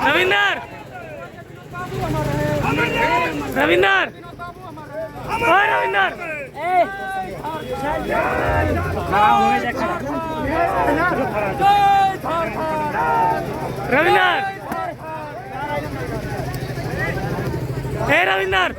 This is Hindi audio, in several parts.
रविंदर रविंदर रविंदर रविंदर हे रविंदर रविंदर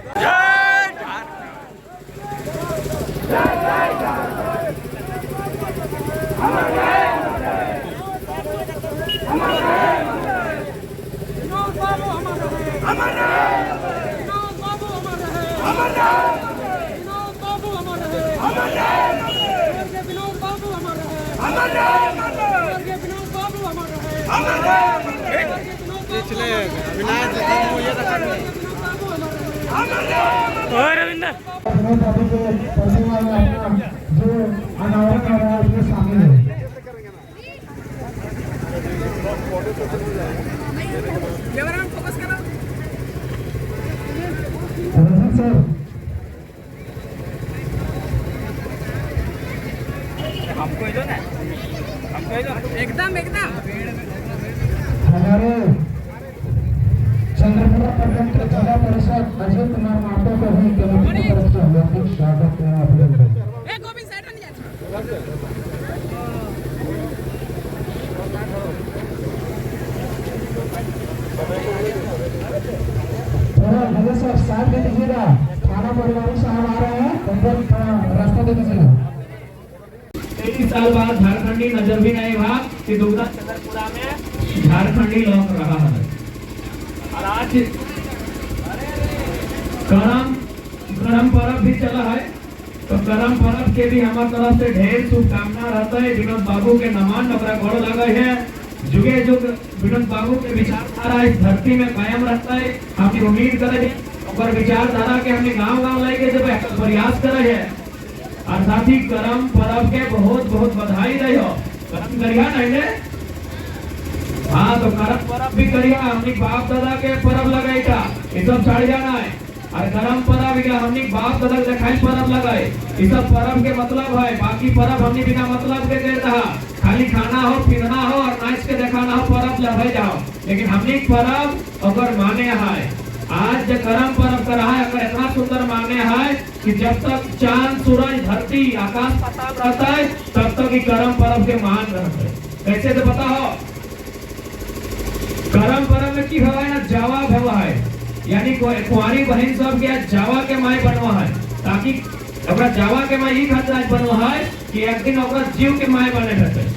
जो अनावरण कर रहा है उसमें शामिल है। सर हमको इधर ना एकदम एकदम हमारे चंद्रपुरा प्रखंड जिला परिषद अजय कुमार मातो को भी कमेटी की तरफ से हार्दिक स्वागत है। अभिनंदन। थोड़ा भले सर साथ दे दीजिएगा, थाना परिवार साहब आ रहे हैं, उनको रास्ता दे दीजिएगा। 23 साल बाद झारखंडी नजर भी नहीं हुआ कि दुबला चंद्रपुरा में झारखंडी लौट रहा है। और आज करम पर्व भी चला है, तो करम पर्व के भी हमारे तरफ से ढेर शुभकामना रहता है। विनोद बाबू के नमान अपना गोड़ लगे है, जुगे जुग विनोद बाबू के विचारधारा इस धरती में कायम रहता है। हम उम्मीद करें और विचारधारा के हमने गांव लेके जब प्रयास करे है। और साथ ही करम पर्व के बहुत बहुत बधाई रही हो। करम करिया नहीं हाँ, तो करम पर्व भी करिया। हमने बाप दादा के पर्व लगाई था, ये सब चढ़ जाना है। और करम पर्व हमने बाप दादा दिखाई पर्व लगाए, ये सब पर्व के मतलब है। बाकी पर्व हमने बिना मतलब के कहता है, खाली खाना हो पीना हो और नाच के दिखाना हो, पर्व लगे जाओ। लेकिन हमने पर्व अगर माने है, आज जो करम पर्व कर रहा है अगर इतना सुंदर माने है कि जब तक चांद सूरज धरती आकाश पाताल रहता है तब तक ही करम पर्व के मान रहते हैं। कैसे तो पता हो, करम पर्व में की हुआ है ना, जावा भवा है, यानी कुंवारी बहन सब के जावा के माई बनवा है, ताकि अपना जावा के माई खातिर बनवा है कि एक दिन जीव के माई बने रहते।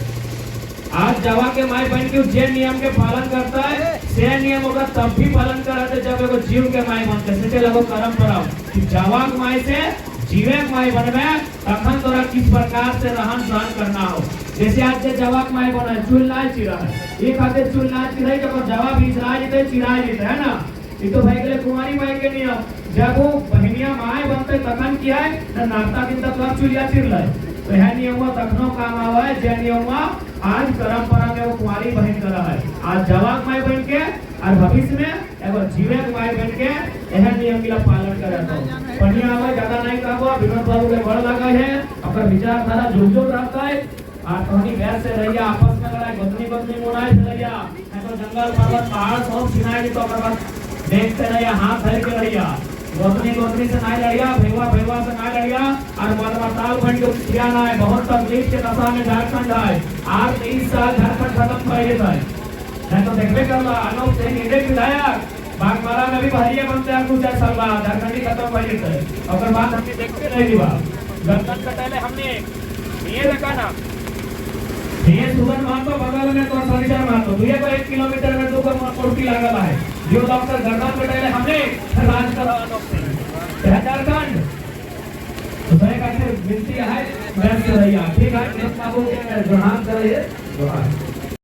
आज जावा के माई बन के जे नियम के पालन करता है, से नियम होगा तब भी पालन कराते जब एगो जीव के माई बनते। से लगो करम पर्व कि जावा के माई से जीवे के माई बनवे, तखन तोरा किस प्रकार से रहन सहन करना हो। जैसे आज के जावा के माई बना चूल ना चिरा है, ये खातिर चूल ना चिरा जब जावा भी इसरा जेते चिरा जेते है ना। ये तो भाई के कुमारी माई के नियम, जब वो बहनिया माई बनते तखन किया है ना, नाश्ता दिन तक कब चूलिया चिर ले, तो यह नियम तखनो काम आवा है। जे नियम आज करम पर्व में वो कुंवारी बहन करा है, आज जवाक माई बन के और भविष्य में एगो जीवक माई बन के यह नियम का पालन करता है। बढ़िया आवा, ज्यादा नहीं कहबो। विनोद बाबू के बड़ लगा है, अपना विचारधारा जुग रहता है। और तोहनी गैस से रहिया, आपस में लड़ाई गोतनी मुराई से रहिया, तो जंगल पर्वत पहाड़ सब सिनाई तो देखते रहिया, हाथ धर के रहिया। गोतनी से नहीं लड़िया, भैया से नहीं लड़िया। और मरमताल बन के उठिया ना है, बहुत तकलीफ के दशा में झारखंड है। आज 23 साल झारखंड खत्म पहले था, नहीं तो देखते कर ला अनूप सिंह इंडियन विधायक बागमारा में भी बहरिया बनते हैं। 2-4 साल बाद झारखंडी खत्म पहले थे, और बात हमने देखते नहीं दी बात। गणतंत्र पहले हमने ये देखा ना, ये सुगन मातो बगल में तो फर्नीचर मातो, दुनिया को 1 किलोमीटर में 2 मूर्ति लागल है। जो डॉक्टर गर्दन पे पहले हमने राज करा झारखंड, तो सही का विनती है, बैठ के रहिए। ठीक है, बाबू के ग्रहण करिए।